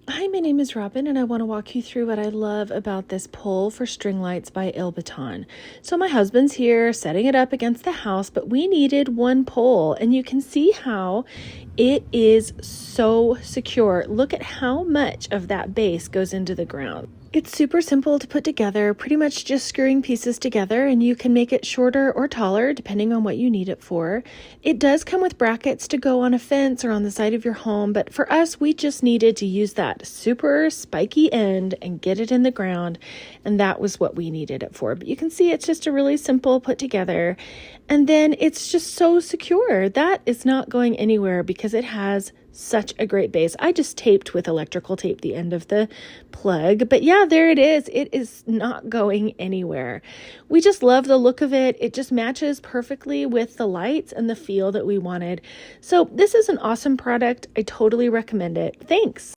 Hi, my name is Robin, and I want to walk you through what I love about this pole for string lights by Ailbton. So my husband's here setting it up against the house, but we needed one pole, and you can see how it is so secure. Look at how much of that base goes into the ground. It's super simple to put together, pretty much just screwing pieces together, and you can make it shorter or taller depending on what you need it for. It does come with brackets to go on a fence or on the side of your home, but for us, we just needed to use that super spiky end and get it in the ground, and that was what we needed it for. But you can see it's just a really simple put together, and then it's just so secure. That is not going anywhere because it has such a great base. I just taped with electrical tape the end of the plug, but yeah, there it is. It is not going anywhere. We just love the look of it. It just matches perfectly with the lights and the feel that we wanted. So this is an awesome product. I totally recommend it. Thanks.